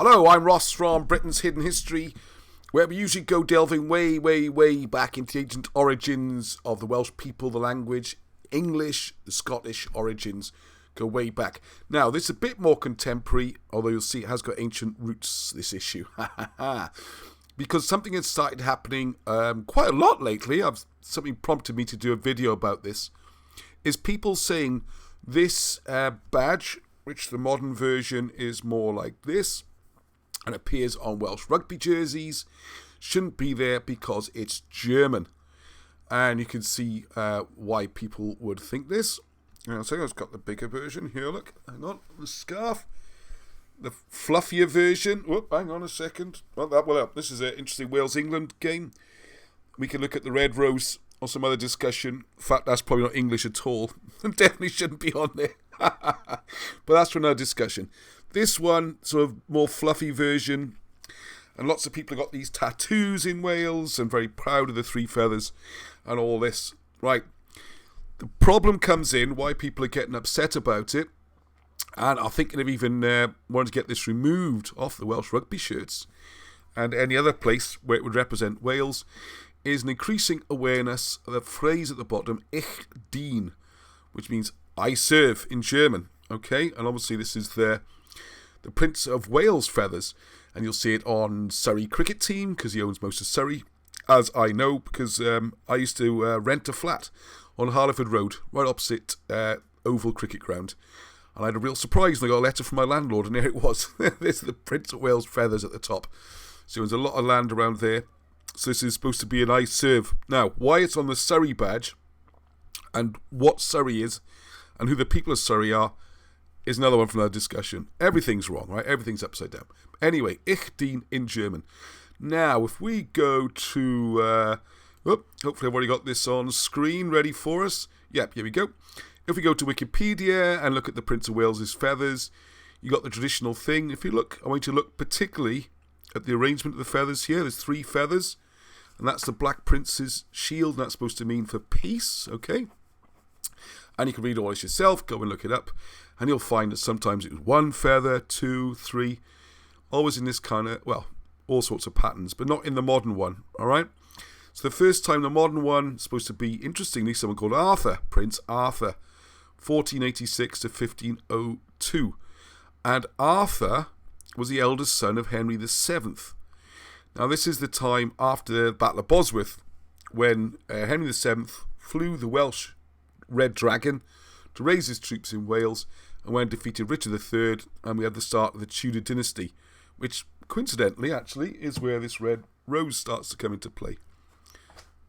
Hello, I'm Ross from Britain's Hidden History, where we usually go delving way back into the ancient origins of the Welsh people, the language, English, the Scottish origins, go way back. Now, this is a bit more contemporary, although you'll see it has got ancient roots, this issue. Because something has started happening quite a lot lately, something prompted me to do a video about this, is people saying this badge, which the modern version is more like this, and appears on Welsh rugby jerseys, shouldn't be there because it's German. And you can see why people would think this. So I've got the bigger version here, look, hang on, the scarf. The fluffier version, hang on a second. Well, this is an interesting Wales-England game. We can look at the Red Rose or some other discussion. In fact, that's probably not English at all. Definitely shouldn't be on there. But that's for another discussion. This one, sort of more fluffy version, and lots of people have got these tattoos in Wales and very proud of the three feathers and all this. Right, the problem comes in why people are getting upset about it and are thinking of even wanting to get this removed off the Welsh rugby shirts and any other place where it would represent Wales, is an increasing awareness of the phrase at the bottom, Ich dien, which means I serve in German. Okay, and obviously this is the Prince of Wales feathers, and you'll see it on Surrey cricket team because he owns most of Surrey, as I know because I used to rent a flat on Harleford Road right opposite Oval Cricket Ground, and I had a real surprise when I got a letter from my landlord, and there it was. There's the Prince of Wales feathers at the top. So there's a lot of land around there, so this is supposed to be an I serve. Now, why it's on the Surrey badge and what Surrey is and who the people of Surrey are is another one from our discussion. Everything's wrong, right? Everything's upside down. Anyway, Ich dien in German. Now, if we go to... hopefully I've already got this on screen ready for us. Yep, here we go. If we go to Wikipedia and look at the Prince of Wales's feathers, you got the traditional thing. If you look, I want you to look particularly at the arrangement of the feathers here. There's three feathers, and that's the Black Prince's shield, and that's supposed to mean for peace, okay? And you can read all this yourself, go and look it up, and you'll find that sometimes it was one feather, two, three, always in this kind of, well, all sorts of patterns, but not in the modern one, all right? So the first time the modern one is supposed to be, interestingly, someone called Arthur, Prince Arthur, 1486 to 1502. And Arthur was the eldest son of Henry VII. Now this is the time after the Battle of Bosworth, when Henry VII flew the Welsh Red Dragon to raise his troops in Wales, and when defeated Richard III, and we had the start of the Tudor dynasty, which coincidentally actually is where this red rose starts to come into play.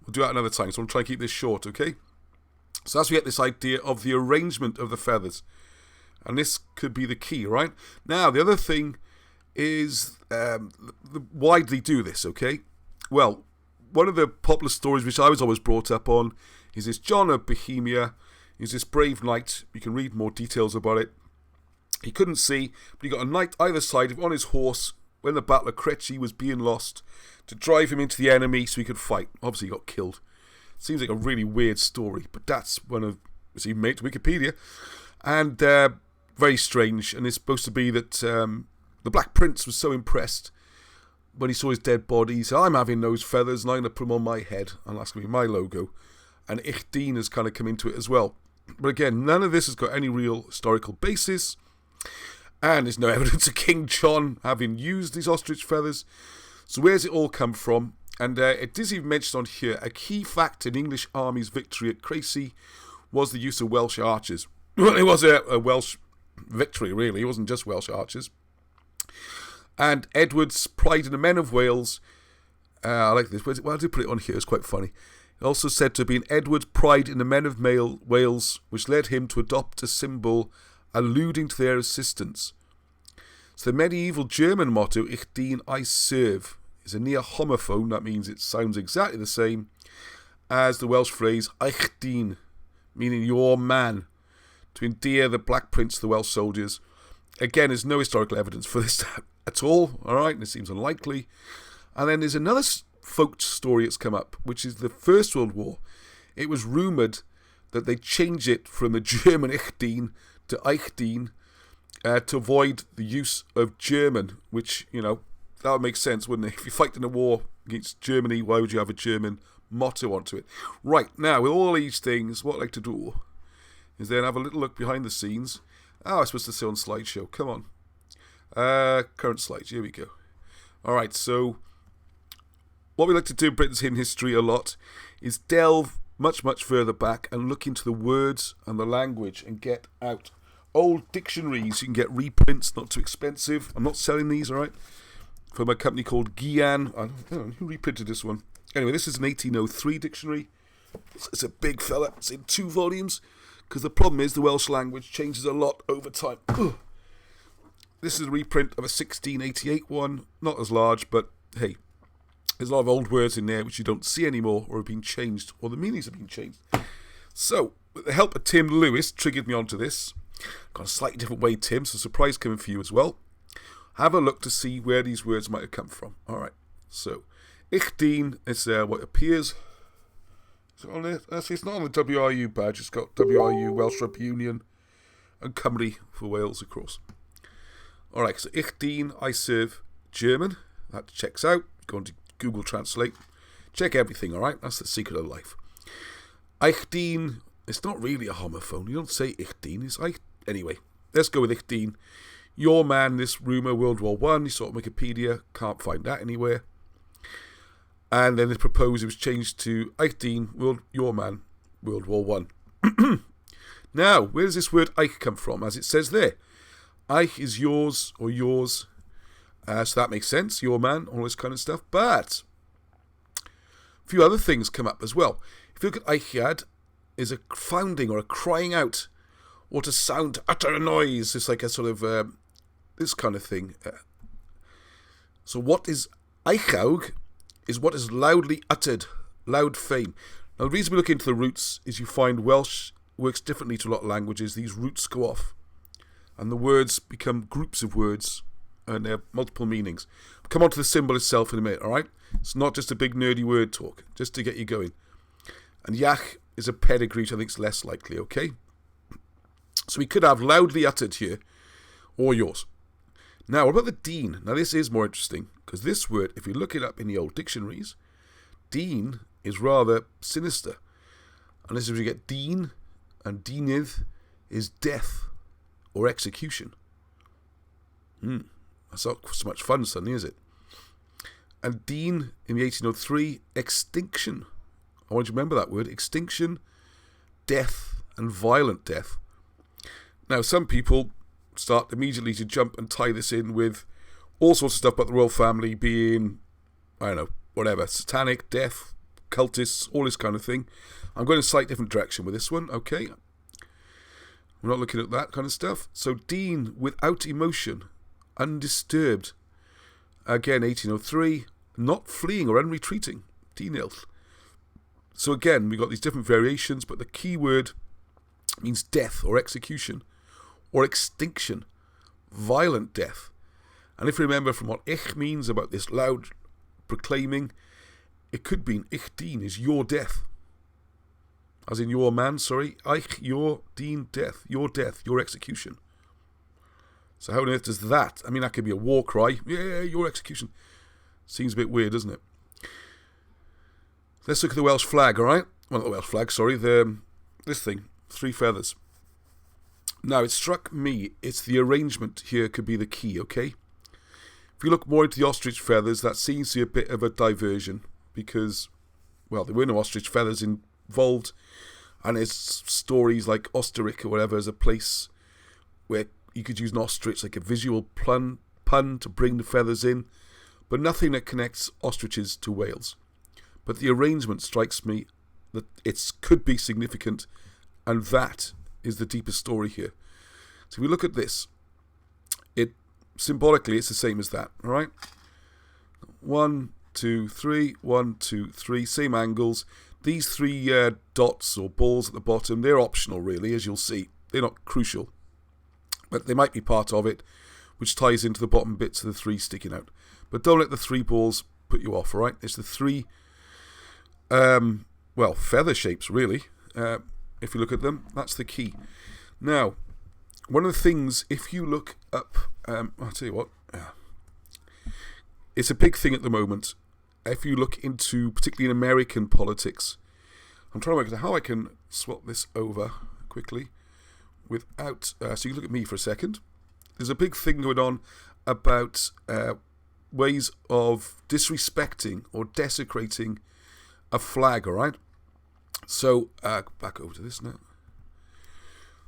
We'll do that another time, so I'll try and keep this short, okay? So as we get this idea of the arrangement of the feathers, and this could be the key, right? Now, the other thing is why do they do this, okay? Well, one of the popular stories which I was always brought up on is this John of Bohemia. He's this brave knight. You can read more details about it. He couldn't see, but he got a knight either side of him on his horse when the Battle of Crecy was being lost to drive him into the enemy so he could fight. Obviously, he got killed. Seems like a really weird story, but that's one of, it's even made to Wikipedia, and very strange. And it's supposed to be that the Black Prince was so impressed when he saw his dead body. He said, I'm having those feathers and I'm going to put them on my head, and that's going to be my logo. And Ich dien has kind of come into it as well. But again, none of this has got any real historical basis, and there's no evidence of King John having used these ostrich feathers. So where's it all come from? And it is even mentioned on here, a key fact in English army's victory at Crecy was the use of Welsh archers. Well, it was a Welsh victory, really. It wasn't just Welsh archers. And Edward's pride in the men of Wales, I like this, well, I did put it on here, it's quite funny. It also said to have been Edward's pride in the men of Wales, which led him to adopt a symbol alluding to their assistance. So the medieval German motto, Ich dien, I serve, is a near homophone. That means it sounds exactly the same as the Welsh phrase Ich dien, meaning your man, to endear the Black Prince to the Welsh soldiers. Again, there's no historical evidence for this at all, alright, and it seems unlikely. And then there's another folk story that's come up, which is the First World War. It was rumoured that they changed it from the German Ich dien to Ich dien, to avoid the use of German, which, that would make sense, wouldn't it? If you're fighting a war against Germany, why would you have a German motto onto it? Right, now, with all these things, what I'd like to do is then have a little look behind the scenes. Oh, I'm supposed to say on slideshow. Come on. Current slides. Here we go. All right, so what we like to do in Britain's Hidden History a lot is delve much, much further back and look into the words and the language and get out old dictionaries. You can get reprints, not too expensive. I'm not selling these, all right, from a company called Gian. I don't know who reprinted this one. Anyway, this is an 1803 dictionary. It's a big fella. It's in 2 volumes because the problem is the Welsh language changes a lot over time. Ugh. This is a reprint of a 1688 one. Not as large, but hey, there's a lot of old words in there which you don't see anymore or have been changed, or the meanings have been changed. So, with the help of Tim Lewis, triggered me onto this. Got a slightly different way, Tim, so surprise coming for you as well. Have a look to see where these words might have come from. Alright, so, Ich dien is what appears. Is it on there? It's not on the WRU badge, it's got WRU, Welsh Rugby Union, and Cymru for Wales, of course. Alright, so Ich dien, I serve German. That checks out. Go on to Google Translate. Check everything, alright? That's the secret of life. Ich dien, it's not really a homophone. You don't say Ich dien, it's I. Anyway, let's go with Ich dien. Your man, this rumour, World War I. You saw it on Wikipedia. Can't find that anywhere. And then they proposed it was changed to Ich dien, your man, World War I. Now, where does this word Ich come from? As it says there. Ich is yours or yours. So that makes sense. Your man, all this kind of stuff. But a few other things come up as well. If you look at Eichiad, is a founding or a crying out, or to sound, to utter a noise. It's like a sort of this kind of thing. So what is Eichaug is what is loudly uttered, loud fame. Now the reason we look into the roots is you find Welsh works differently to a lot of languages. These roots go off and the words become groups of words and they have multiple meanings. I'll come on to the symbol itself in a minute, alright? It's not just a big nerdy word talk, just to get you going. And Yach is a pedigree, which I think is less likely, okay? So we could have loudly uttered here, or yours. Now, what about the deen? Now, this is more interesting, because this word, if you look it up in the old dictionaries, deen is rather sinister. And this is where you get deen, and deenith is death or execution. That's not so much fun, suddenly, is it? And deen, in the 1803, extinction. I want you to remember that word, extinction, death, and violent death. Now, some people start immediately to jump and tie this in with all sorts of stuff about the royal family being, I don't know, whatever, satanic, death, cultists, all this kind of thing. I'm going in a slightly different direction with this one, okay? We're not looking at that kind of stuff. So, deen, without emotion, undisturbed. Again, 1803, not fleeing or unretreating. Deenilth. So again, we've got these different variations, but the key word means death or execution or extinction, violent death. And if you remember from what ich means about this loud proclaiming, it could mean ich dien is your death. As in your man, sorry. Ich, your dien, death, your execution. So how on earth does that? I mean, that could be a war cry. Yeah, your execution. Seems a bit weird, doesn't it? Let's look at the Welsh flag, all right? Well, not the Welsh flag, sorry. This thing, 3 feathers. Now, it struck me, it's the arrangement here could be the key, okay? If you look more into the ostrich feathers, that seems to be a bit of a diversion because, well, there were no ostrich feathers involved, and there's stories like Osterich or whatever as a place where you could use an ostrich, like a visual pun to bring the feathers in, but nothing that connects ostriches to Wales. But the arrangement strikes me that it could be significant, and that is the deeper story here. So if we look at this, symbolically it's the same as that, all right? 1, 2, 3, 1, 2, 3, same angles. These 3 dots or balls at the bottom, they're optional really, as you'll see. They're not crucial, but they might be part of it, which ties into the bottom bits of the 3 sticking out. But don't let the 3 balls put you off, all right? It's the 3 feather shapes, really. If you look at them, that's the key. Now, one of the things, if you look up, I'll tell you what, it's a big thing at the moment. If you look into, particularly in American politics, I'm trying to work out how I can swap this over quickly without, so you look at me for a second. There's a big thing going on about ways of disrespecting or desecrating a flag, all right? So, back over to this now.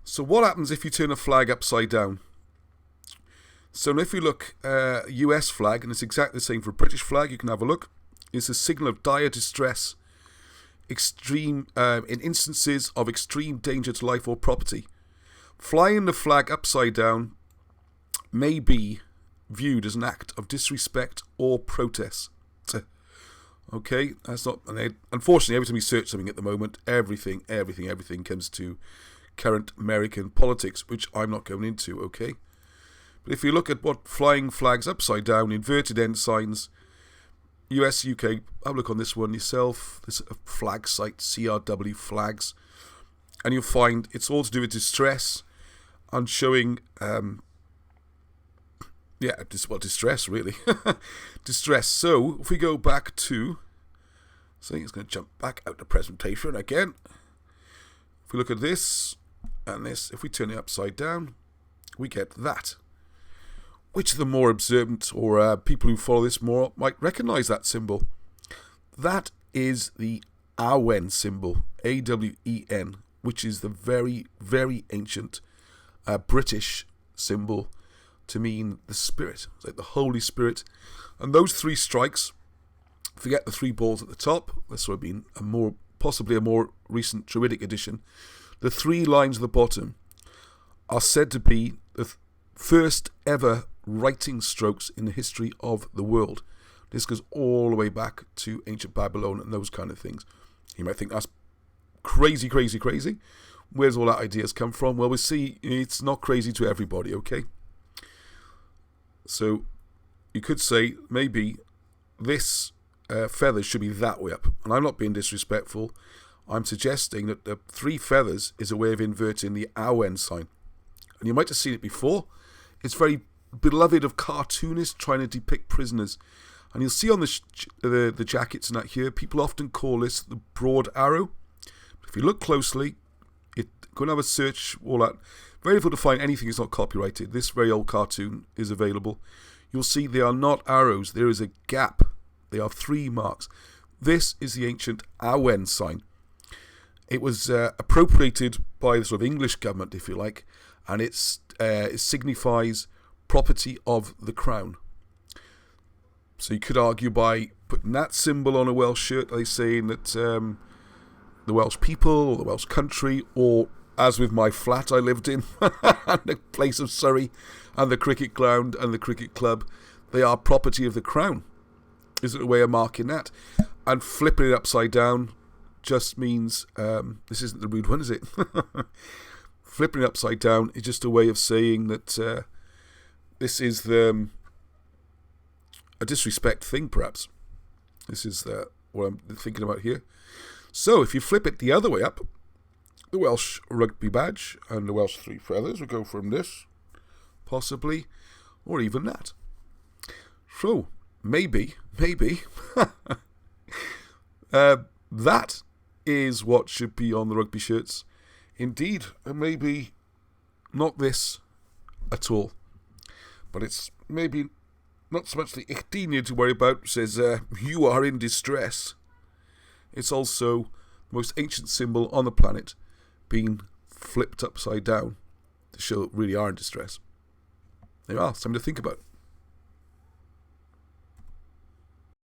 So what happens if you turn a flag upside down? So if you look, US flag, and it's exactly the same for a British flag, you can have a look. It's a signal of dire distress, extreme in instances of extreme danger to life or property. Flying the flag upside down may be viewed as an act of disrespect or protest. Okay, that's not. Unfortunately, every time you search something at the moment, everything comes to current American politics, which I'm not going into. Okay, but if you look at what flying flags upside down, inverted ensigns, US, UK, have a look on this one yourself. There's a flag site, CRW flags, and you'll find it's all to do with distress and showing. Distress, really. Distress. So, if we go back to... See, it's going to jump back out the presentation again. If we look at this and this, if we turn it upside down, we get that. Which the more observant or people who follow this more might recognise that symbol. That is the Awen symbol, A-W-E-N, which is the very, very ancient British symbol to mean the spirit, like the Holy Spirit. And those three strikes, forget the three balls at the top, this would have been possibly a more recent Druidic edition. The three lines at the bottom are said to be the first ever writing strokes in the history of the world. This goes all the way back to ancient Babylon and those kind of things. You might think that's crazy. Where's all that ideas come from? Well, we see it's not crazy to everybody, okay? So you could say maybe this feather should be that way up. And I'm not being disrespectful. I'm suggesting that the three feathers is a way of inverting the Awen sign. And you might have seen it before. It's very beloved of cartoonists trying to depict prisoners. And you'll see on the jackets and that here, people often call this the broad arrow. If you look closely, go and have a search, all that. Very difficult to find anything that's not copyrighted. This very old cartoon is available. You'll see they are not arrows. There is a gap. They are three marks. This is the ancient Awen sign. It was appropriated by the sort of English government, if you like, and it signifies property of the crown. So you could argue by putting that symbol on a Welsh shirt, are they saying that the Welsh people or the Welsh country, or as with my flat I lived in, and the place of Surrey, and the cricket ground and the cricket club, they are property of the crown. Is it a way of marking that? And flipping it upside down just means, this isn't the rude one, is it? Flipping it upside down is just a way of saying that this is a disrespect thing, perhaps. This is what I'm thinking about here. So if you flip it the other way up, the Welsh rugby badge and the Welsh three feathers will go from this, possibly, or even that. So, maybe, that is what should be on the rugby shirts. Indeed, and maybe not this at all. But it's maybe not so much the Ichdenia to worry about, which says, you are in distress. It's also the most ancient symbol on the planet being flipped upside down to show that we really are in distress. There you are, something to think about.